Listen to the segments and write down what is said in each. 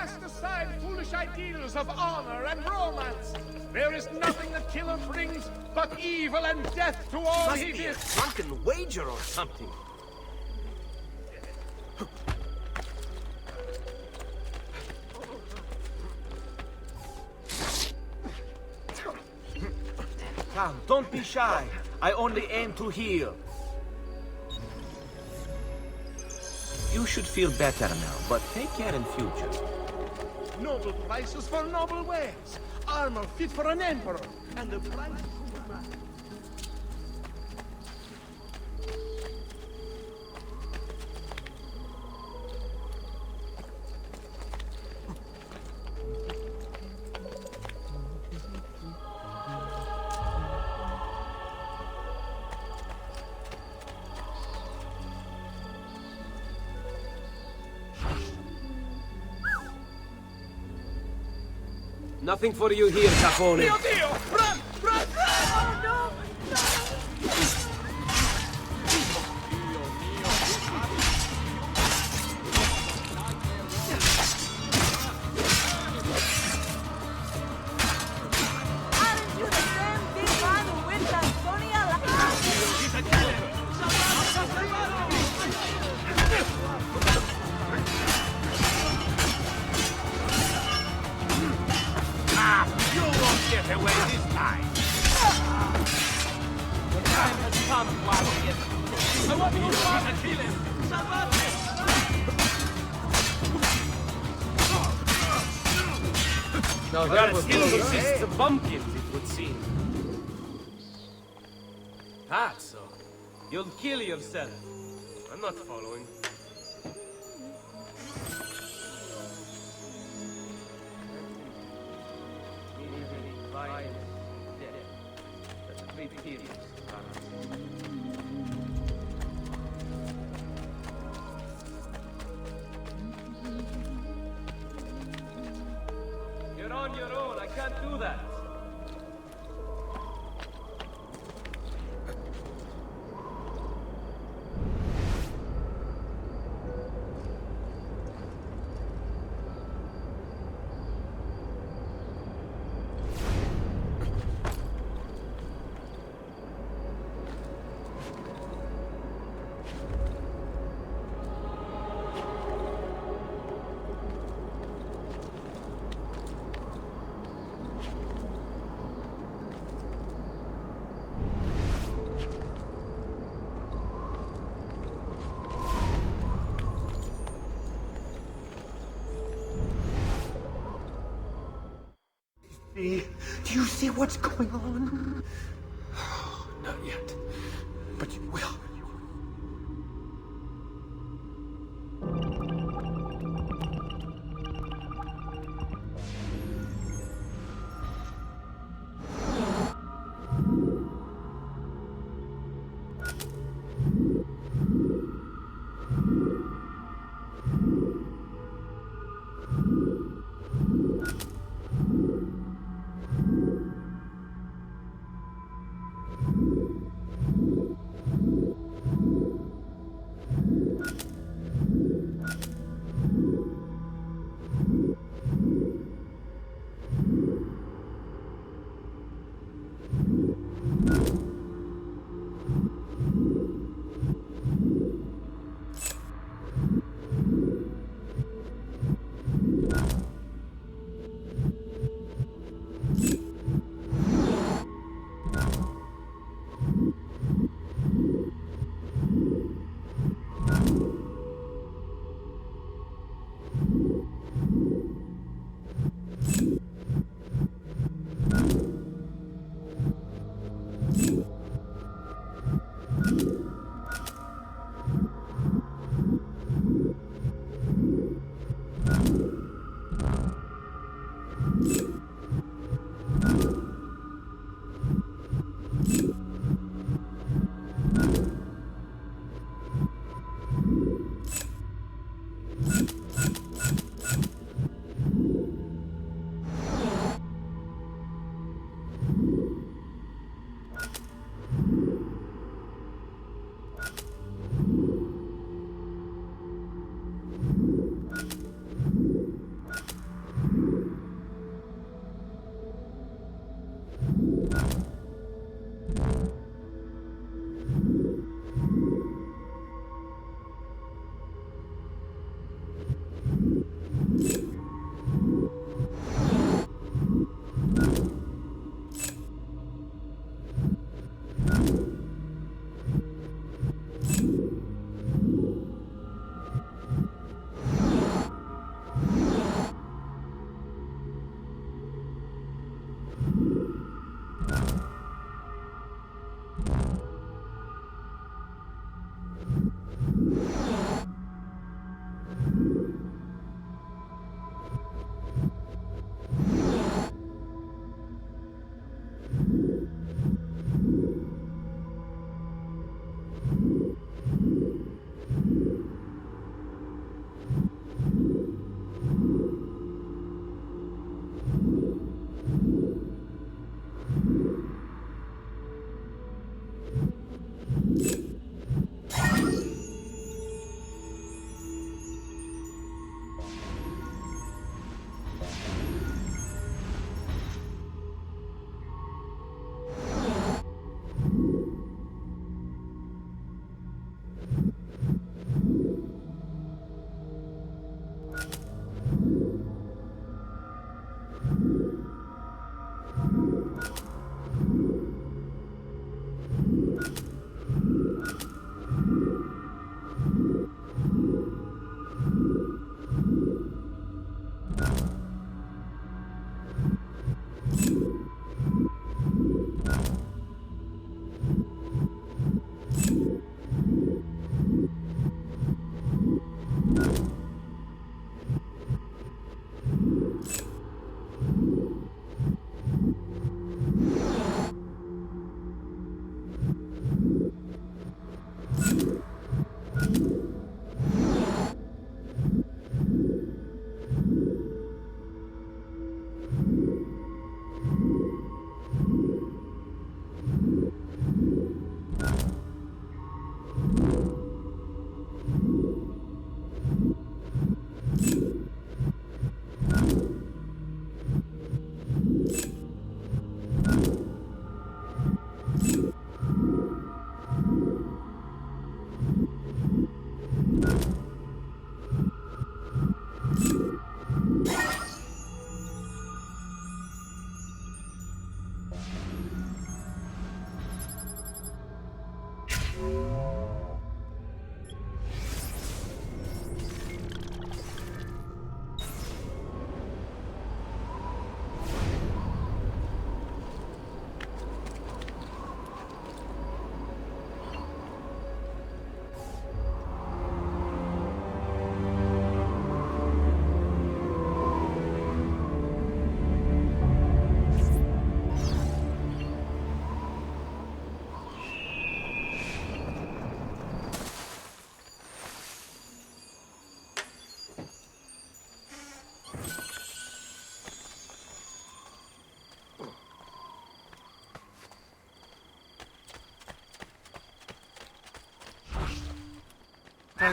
Cast aside foolish ideals of honor and romance. There is nothing the killer brings but evil and death to all Must he be a did. drunken wager or something. Come, don't be shy. I only aim to heal. You should feel better now, but take care in future. Noble prices for noble wares. Armor fit for an emperor. And the price... Nothing for you here, Capone. Dio Dio! Run! Run! Run! Oh no! Aren't you the same big man who went to Sonia You won't get away this time! The time has come, Warrior. I want you to kill him! Now that was the bumpkins, it would seem. That's so. You'll kill yourself. I'm not following. You're on your own. I can't do that. Do you see what's going on? Not yet, but you will.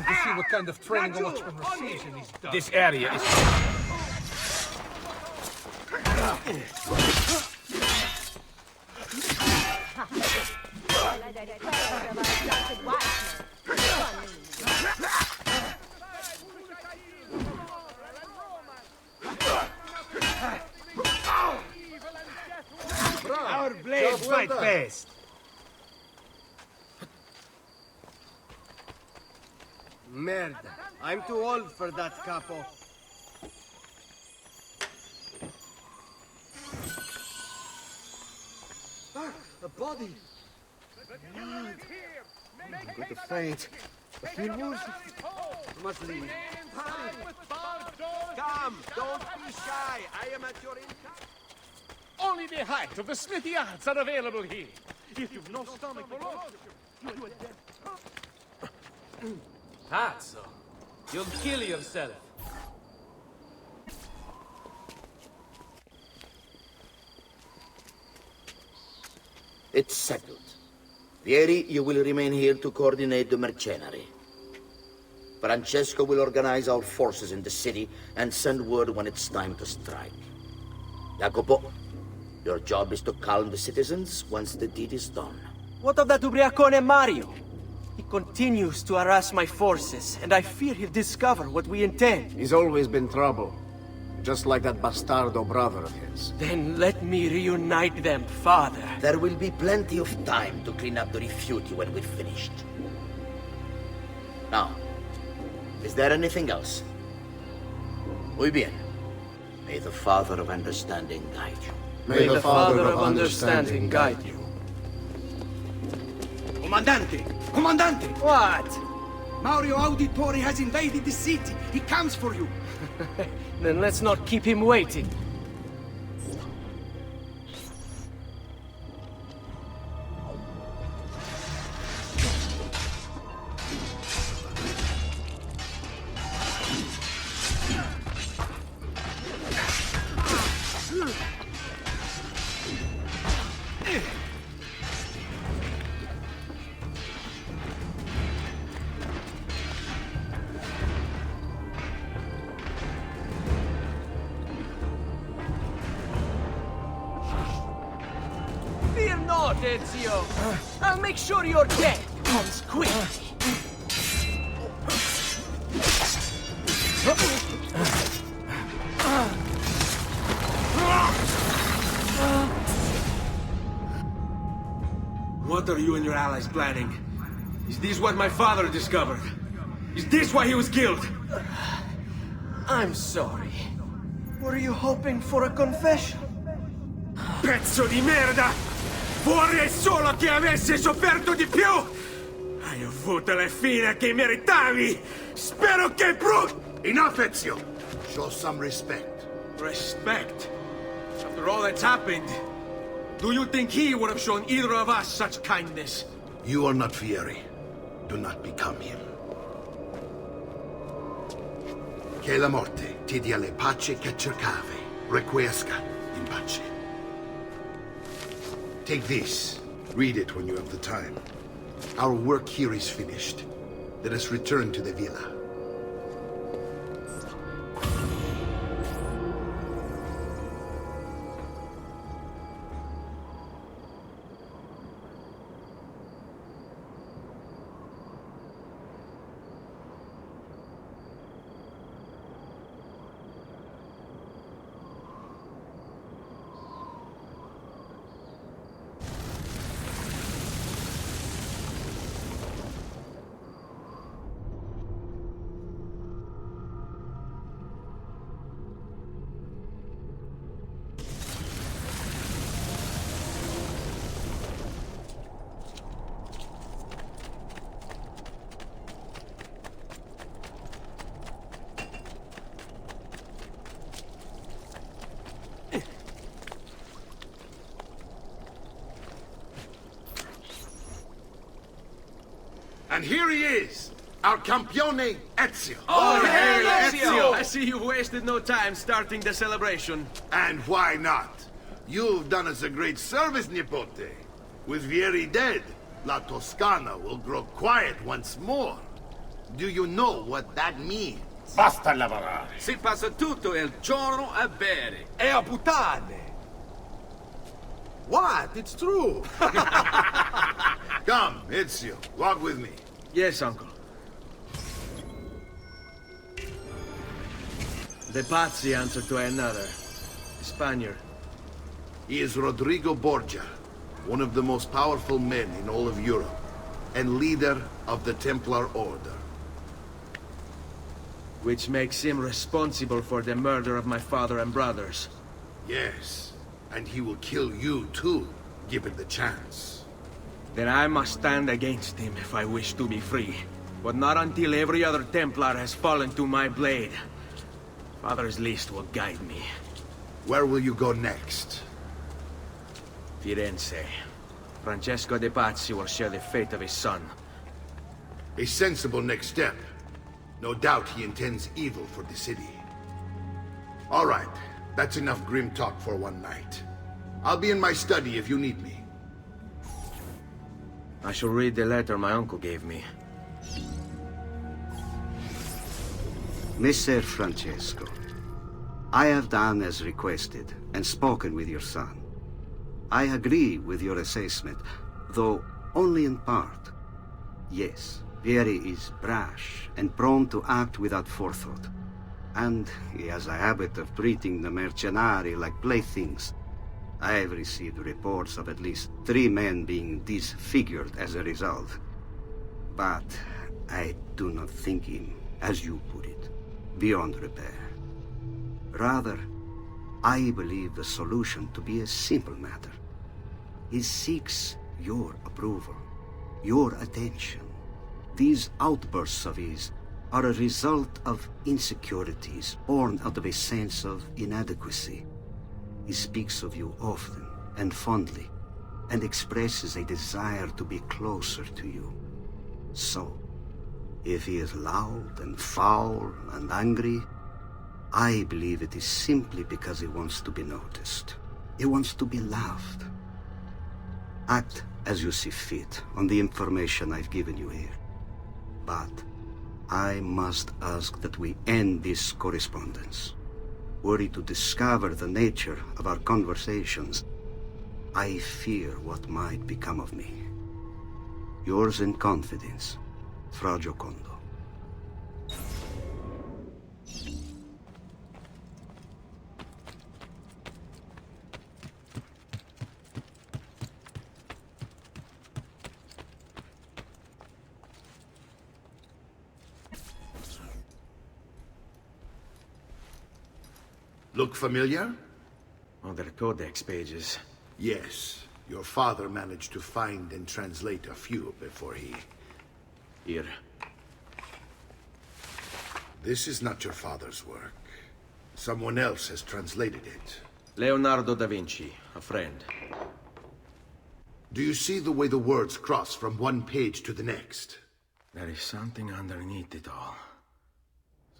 time to see what kind of training a watchman receives in these dark. This area is... Our blades fight best. Merda. I'm too old for that, capo. A body. I'm going to faint. I feel woozy. Must leave. Come, don't be shy. I am at your income. Only the height of the smithy yards are available here. If you've no stomach for oxygen, you are dead. Pazzo. You'll kill yourself. It's settled. Vieri, you will remain here to coordinate the mercenary. Francesco will organize our forces in the city and send word when it's time to strike. Jacopo, your job is to calm the citizens once the deed is done. What of that ubriacone Mario? He continues to harass my forces, and I fear he'll discover what we intend. He's always been trouble. Just like that bastardo brother of his. Then let me reunite them, father. There will be plenty of time to clean up the rifiuti when we're finished. Now, is there anything else? Muy bien. May the Father of Understanding guide you. May the Father of Understanding guide you. Comandante! Comandante! What? Mario Auditore has invaded the city. He comes for you. Then let's not keep him waiting. Fear not, Ezio. I'll make sure your death comes quickly. What are you and your allies planning? Is this what my father discovered? Is this why he was killed? I'm sorry. Were you hoping for a confession? Pezzo di merda! Vorrei solo che avessi sofferto di più! Hai avuto la fine che meritavi! Spero che Enough, Ezio! Show some respect. Respect? After all that's happened, do you think he would have shown either of us such kindness? You are not Fieri. Do not become him. Che la morte ti dia le pace che cercavi. Requiesca in pace. Take this. Read it when you have the time. Our work here is finished. Let us return to the villa. And here he is, our campione, Ezio. Oh, hey, Ezio! I see you wasted no time starting the celebration. And why not? You've done us a great service, Nipote. With Vieri dead, La Toscana will grow quiet once more. Do you know what that means? Basta lavorare. Si passa tutto il giorno a bere. E a puttane! What? It's true! Come, Ezio, walk with me. Yes, uncle. The Pazzi answer to another. Spaniard. He is Rodrigo Borgia, one of the most powerful men in all of Europe, and leader of the Templar Order. Which makes him responsible for the murder of my father and brothers. Yes, and he will kill you too, given the chance. Then I must stand against him if I wish to be free. But not until every other Templar has fallen to my blade. Father's list will guide me. Where will you go next? Firenze. Francesco de Pazzi will share the fate of his son. A sensible next step. No doubt he intends evil for the city. All right, that's enough grim talk for one night. I'll be in my study if you need me. I shall read the letter my uncle gave me. Messer Francesco, I have done as requested and spoken with your son. I agree with your assessment, though only in part. Yes, Vieri is brash and prone to act without forethought. And he has a habit of treating the mercenari like playthings. I have received reports of at least 3 men being disfigured as a result. But I do not think him, as you put it, beyond repair. Rather, I believe the solution to be a simple matter. He seeks your approval, your attention. These outbursts of his are a result of insecurities born out of a sense of inadequacy. He speaks of you often and fondly, and expresses a desire to be closer to you. So, if he is loud and foul and angry, I believe it is simply because he wants to be noticed. He wants to be loved. Act as you see fit on the information I've given you here. But I must ask that we end this correspondence. Were he to discover the nature of our conversations, I fear what might become of me. Yours in confidence, Fra Giocondo. Look familiar? Other codex pages. Yes. Your father managed to find and translate a few before he... Here. This is not your father's work. Someone else has translated it. Leonardo da Vinci, a friend. Do you see the way the words cross from one page to the next? There is something underneath it all.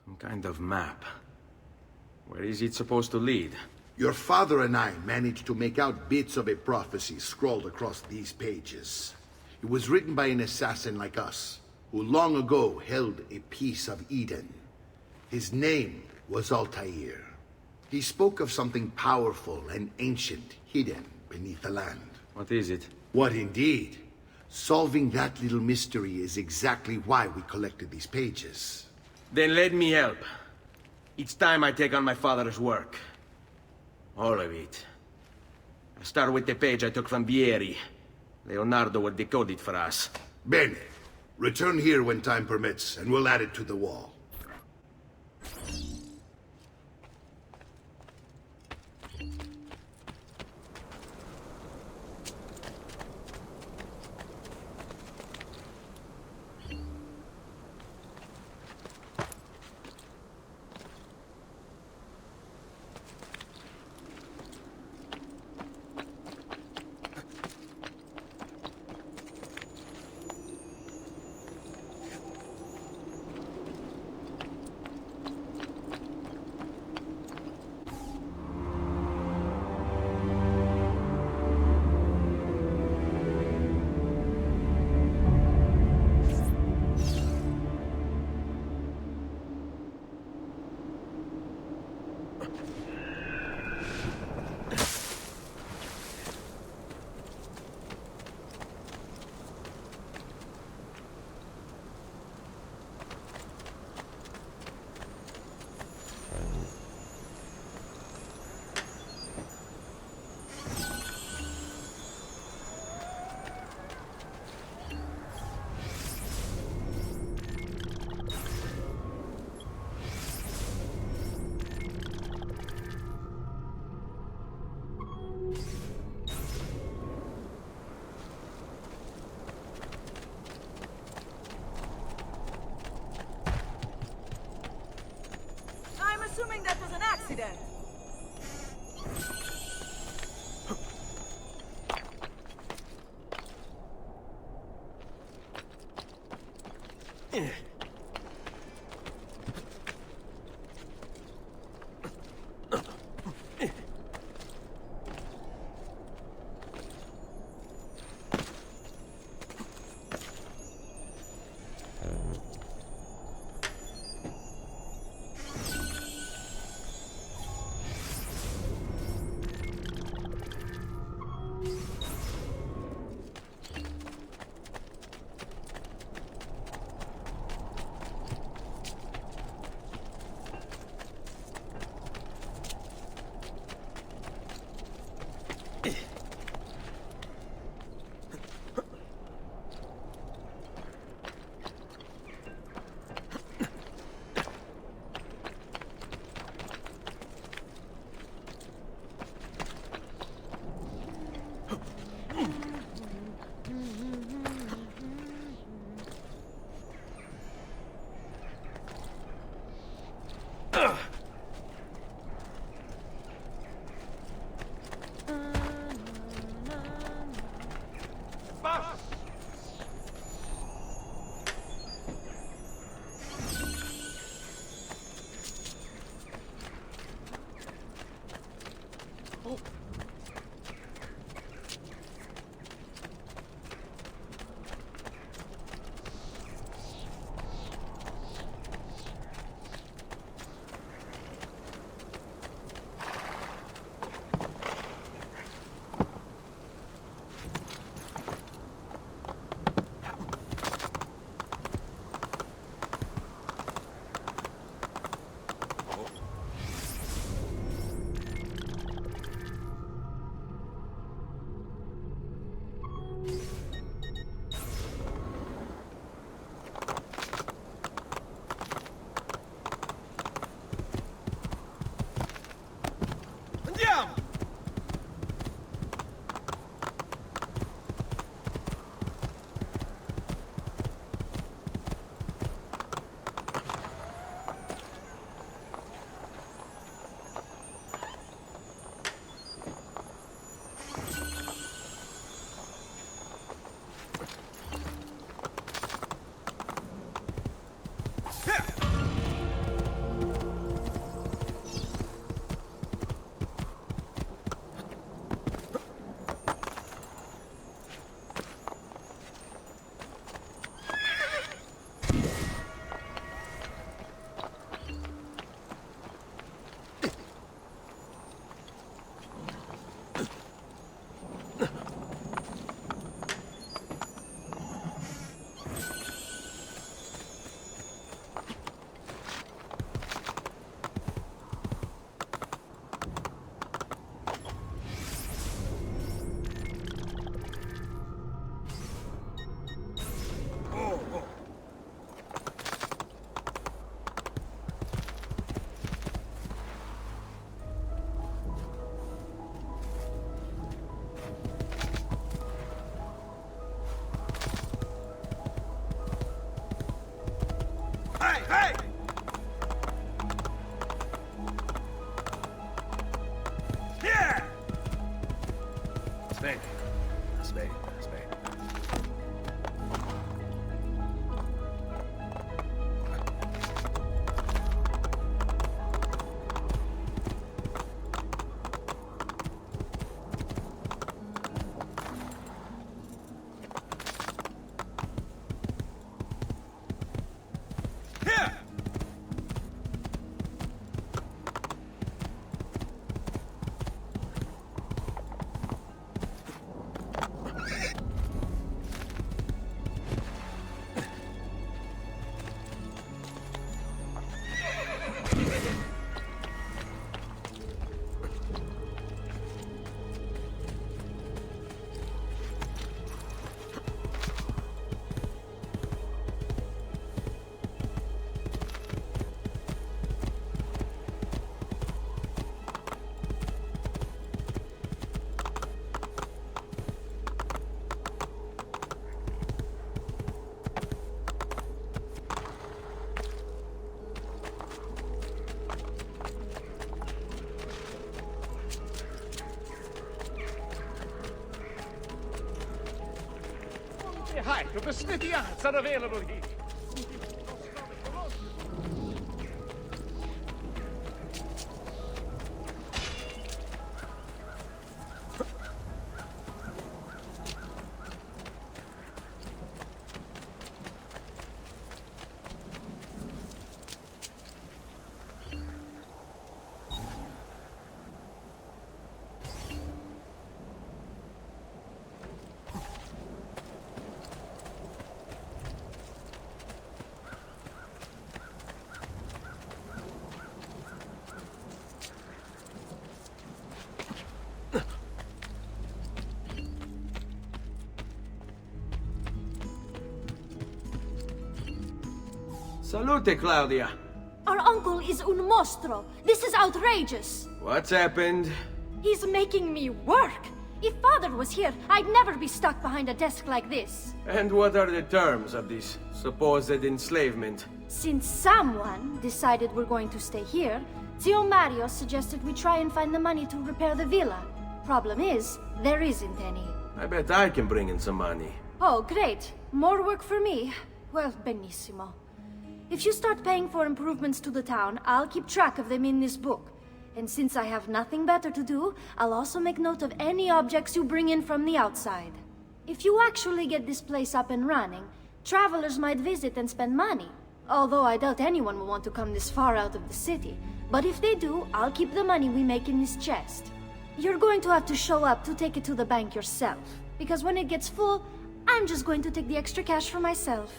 Some kind of map. Where is it supposed to lead? Your father and I managed to make out bits of a prophecy scrawled across these pages. It was written by an assassin like us, who long ago held a piece of Eden. His name was Altair. He spoke of something powerful and ancient hidden beneath the land. What is it? What indeed? Solving that little mystery is exactly why we collected these pages. Then let me help. It's time I take on my father's work. All of it. I'll start with the page I took from Vieri. Leonardo will decode it for us. Bene. Return here when time permits, and we'll add it to the wall. I'm assuming that was an accident. height of the smithy yards are available here. Salute, Claudia. Our uncle is un mostro. This is outrageous. What's happened? He's making me work. If father was here, I'd never be stuck behind a desk like this. And what are the terms of this supposed enslavement? Since someone decided we're going to stay here, Zio Mario suggested we try and find the money to repair the villa. Problem is, there isn't any. I bet I can bring in some money. Oh, great. More work for me. Well, benissimo. If you start paying for improvements to the town, I'll keep track of them in this book. And since I have nothing better to do, I'll also make note of any objects you bring in from the outside. If you actually get this place up and running, travelers might visit and spend money. Although I doubt anyone will want to come this far out of the city. But if they do, I'll keep the money we make in this chest. You're going to have to show up to take it to the bank yourself. Because when it gets full, I'm just going to take the extra cash for myself.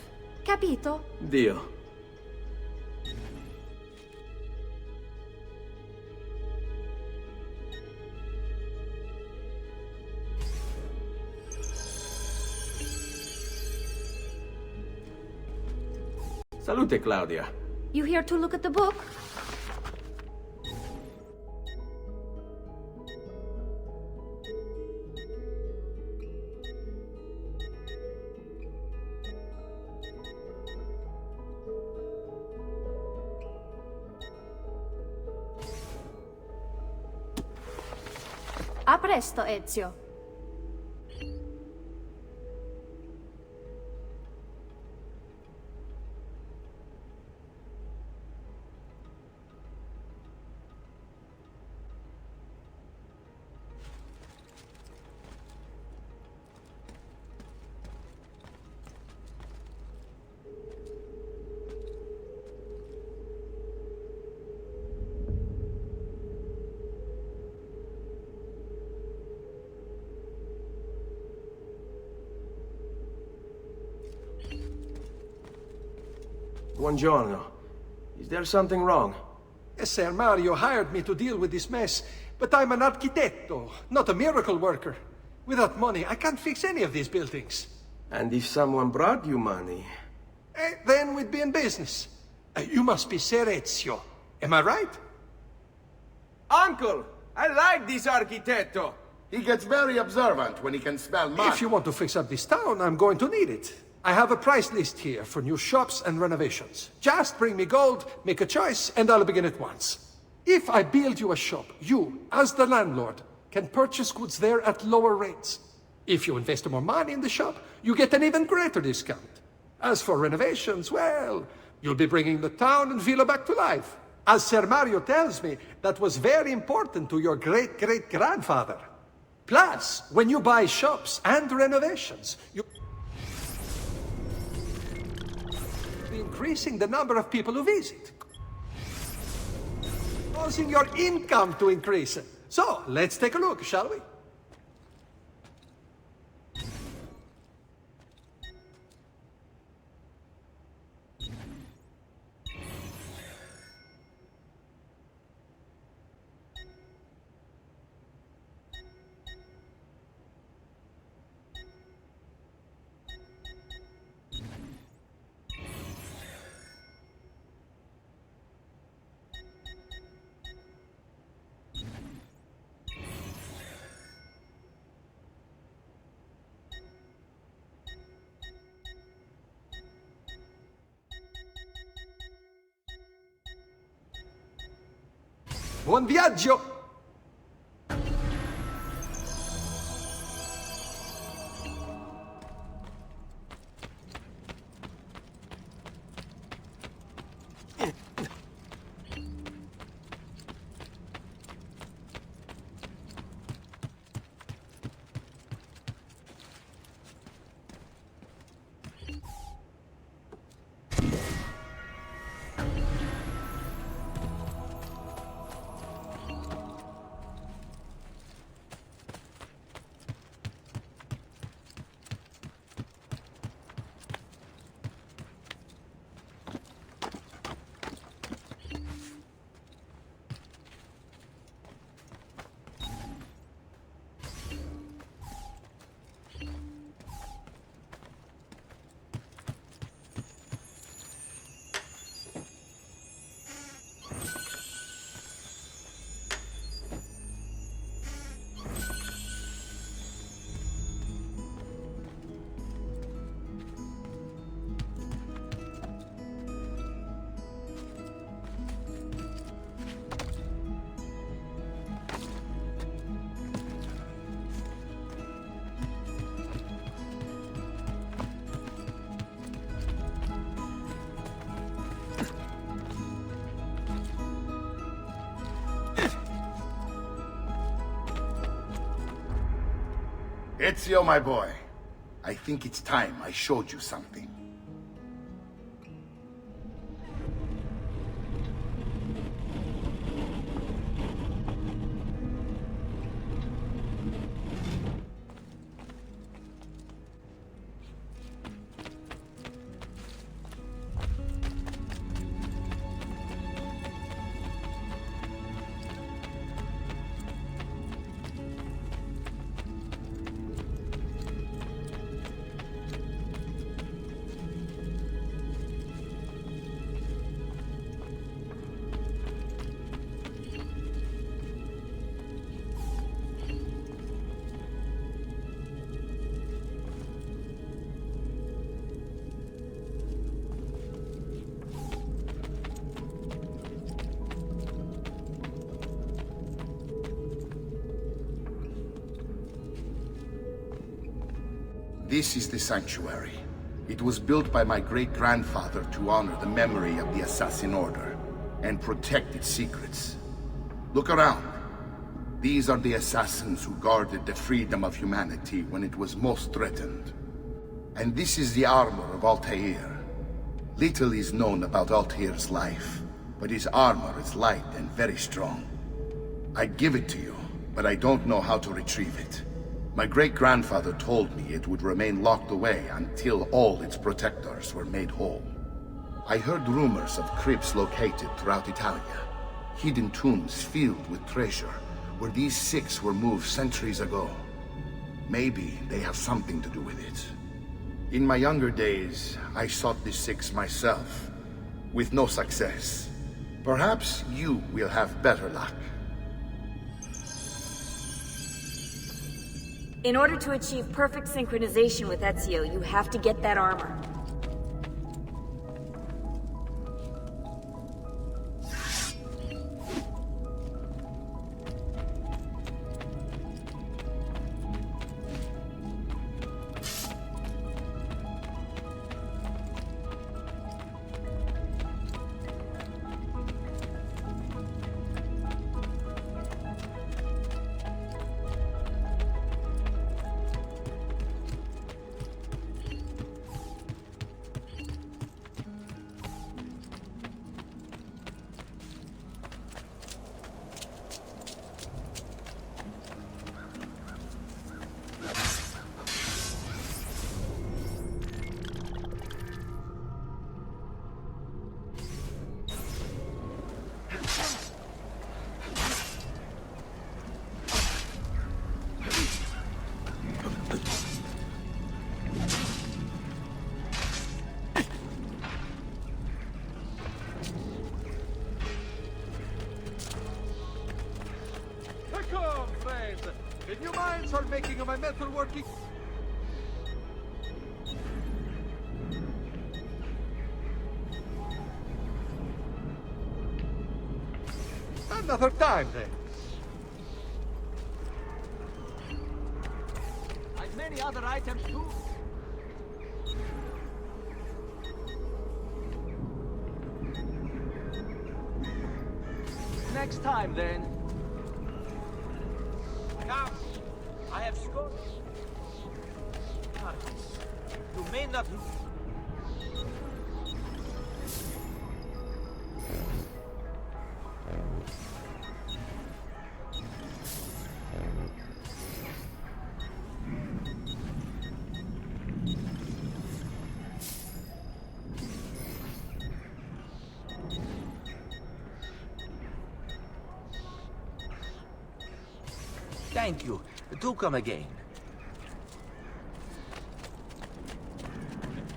Capito? Deal. Salute, Claudia. You here to look at the book? A presto, Ezio. Buongiorno. Is there something wrong? Ser Mario hired me to deal with this mess, but I'm an architetto, not a miracle worker. Without money, I can't fix any of these buildings. And if someone brought you money? Then we'd be in business. You must be Ser Ezio. Am I right? Uncle! I like this architetto! He gets very observant when he can smell mud. If you want to fix up this town, I'm going to need it. I have a price list here for new shops and renovations. Just bring me gold, make a choice, and I'll begin at once. If I build you a shop, you, as the landlord, can purchase goods there at lower rates. If you invest more money in the shop, you get an even greater discount. As for renovations, well, you'll be bringing the town and villa back to life. As Ser Mario tells me, that was very important to your great-great-grandfather. Plus, when you buy shops and renovations, you increasing the number of people who visit, causing your income to increase. So, let's take a look, shall we? Buon viaggio! Ezio, my boy. I think it's time I showed you something. This is the sanctuary. It was built by my great-grandfather to honor the memory of the Assassin Order and protect its secrets. Look around. These are the assassins who guarded the freedom of humanity when it was most threatened. And this is the armor of Altair. Little is known about Altair's life, but his armor is light and very strong. I'd give it to you, but I don't know how to retrieve it. My great-grandfather told me it would remain locked away until all its protectors were made whole. I heard rumors of crypts located throughout Italia, hidden tombs filled with treasure, where these six were moved centuries ago. Maybe they have something to do with it. In my younger days, I sought the six myself, with no success. Perhaps you will have better luck. In order to achieve perfect synchronization with Ezio, you have to get that armor. Come, friends! If you mind start making my metal working... Another time, then. Like many other items too. Next time, then. Come, I have scored. You may not. Thank you. Do come again.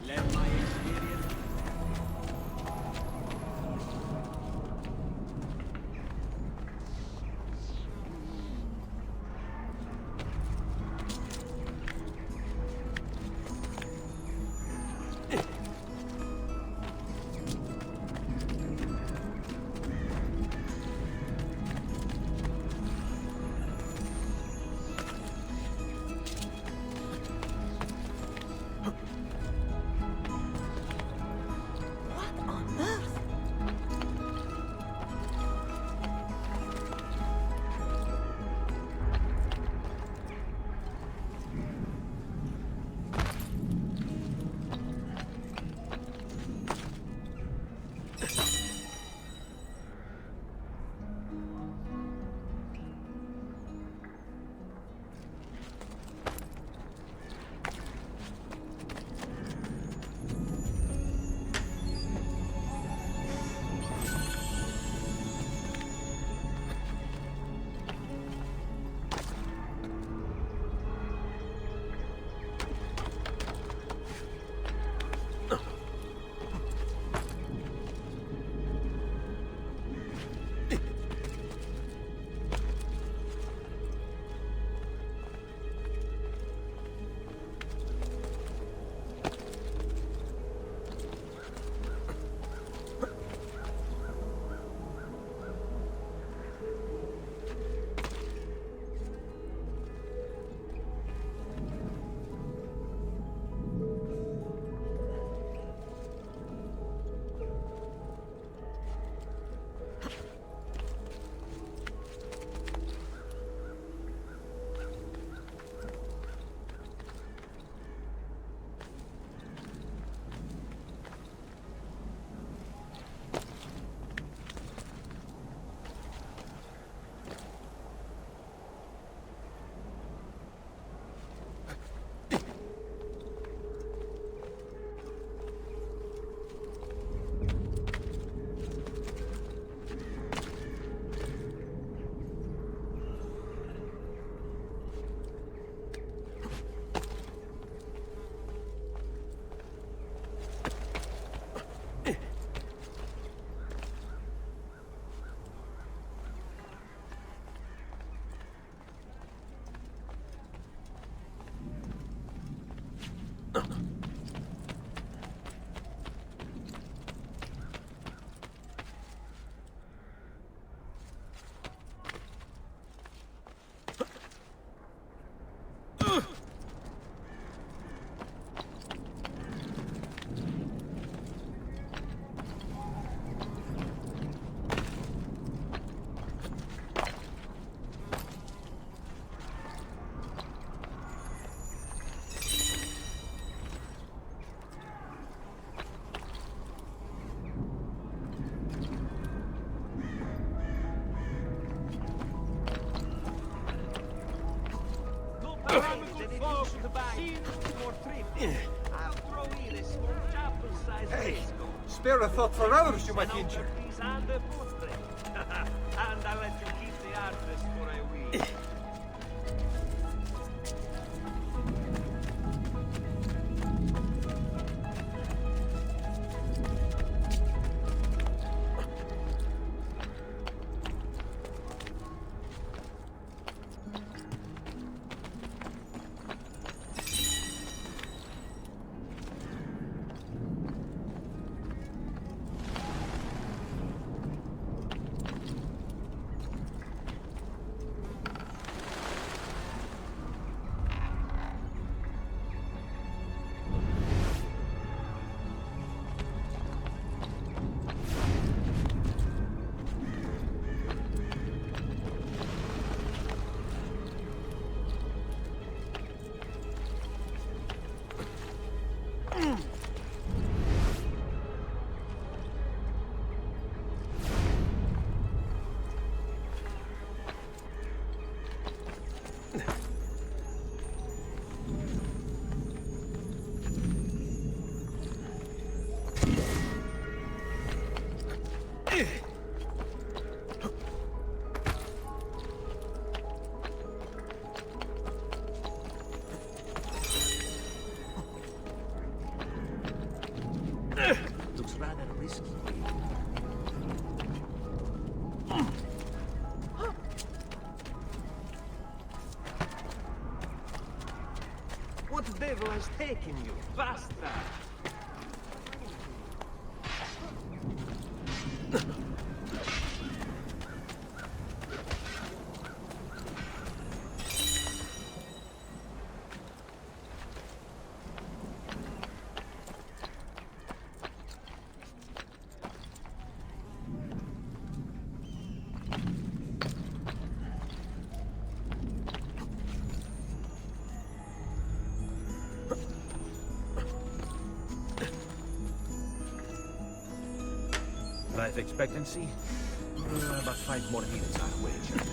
Let my experience. Hey, spare a thought for others you might injure. And I'll let you keep the artist for a week. Looks rather risky. What devil has taken you, bastard? Life expectancy? About 5 more minutes, I'd wager.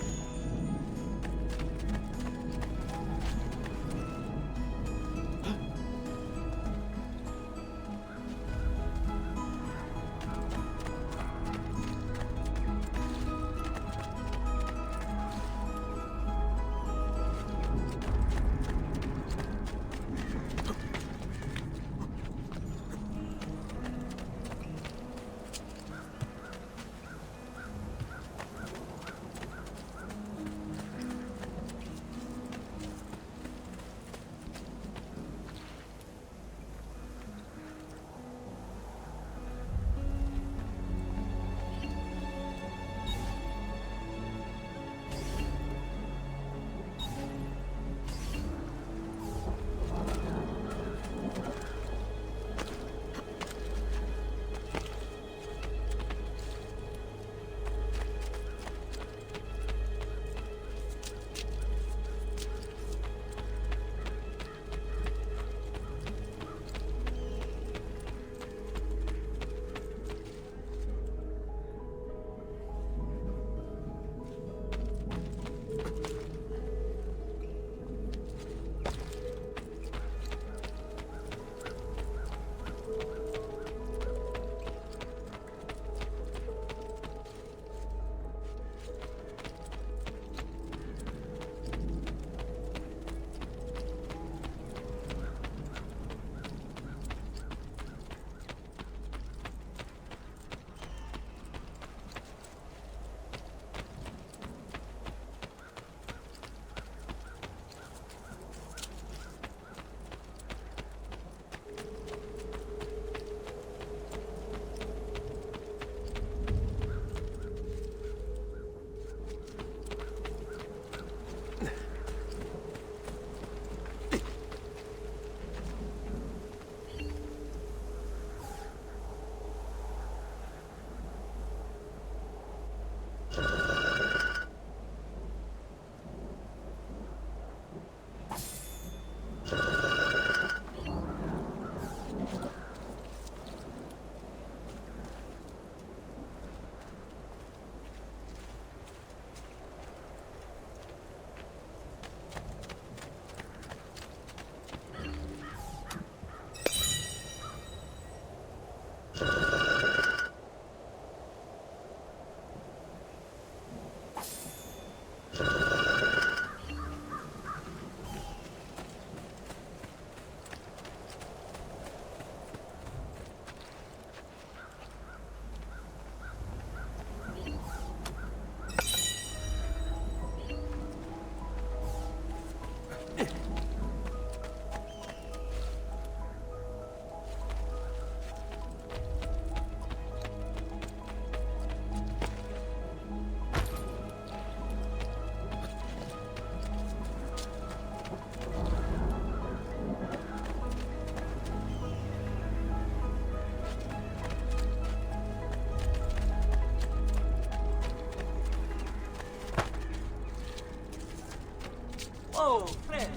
Oh, Fred.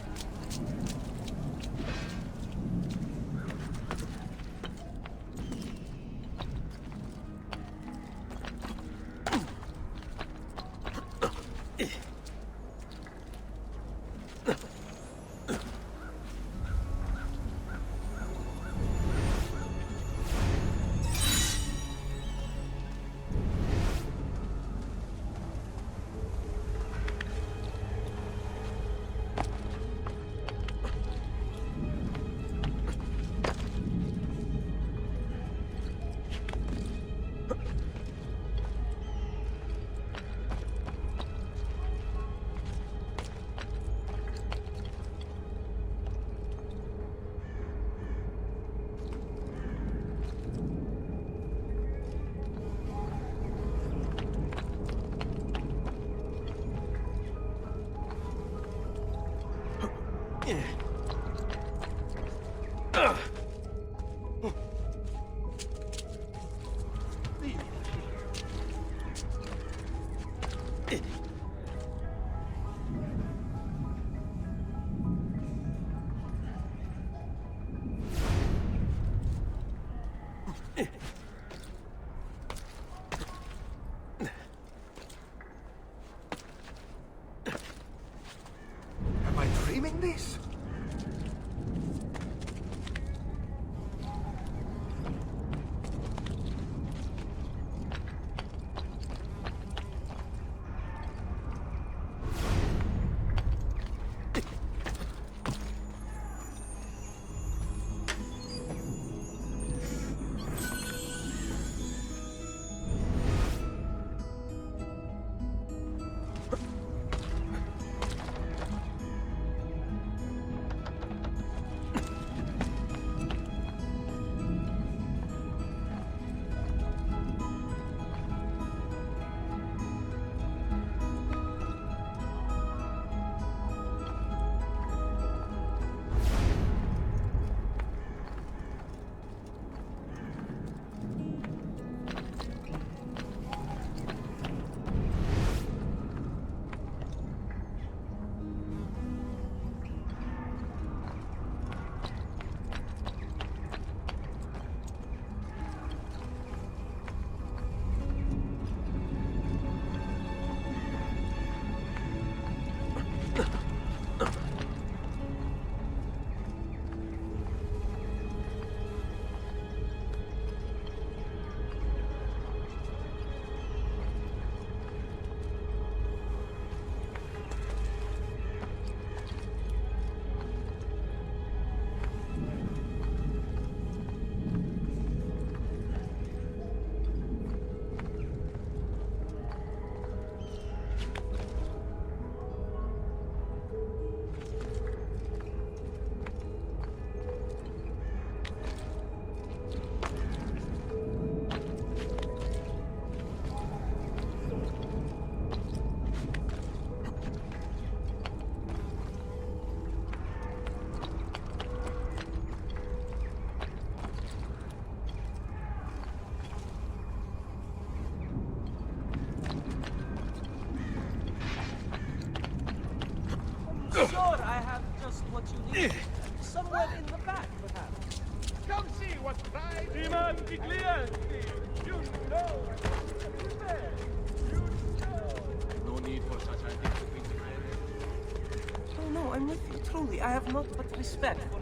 Am I dreaming this? Sure, I have just what you need. Somewhere in the back, perhaps. Come see what's right. Dimanti clienti. You know. No need for such ideas. Oh no, I'm with you, truly. I have naught but respect for...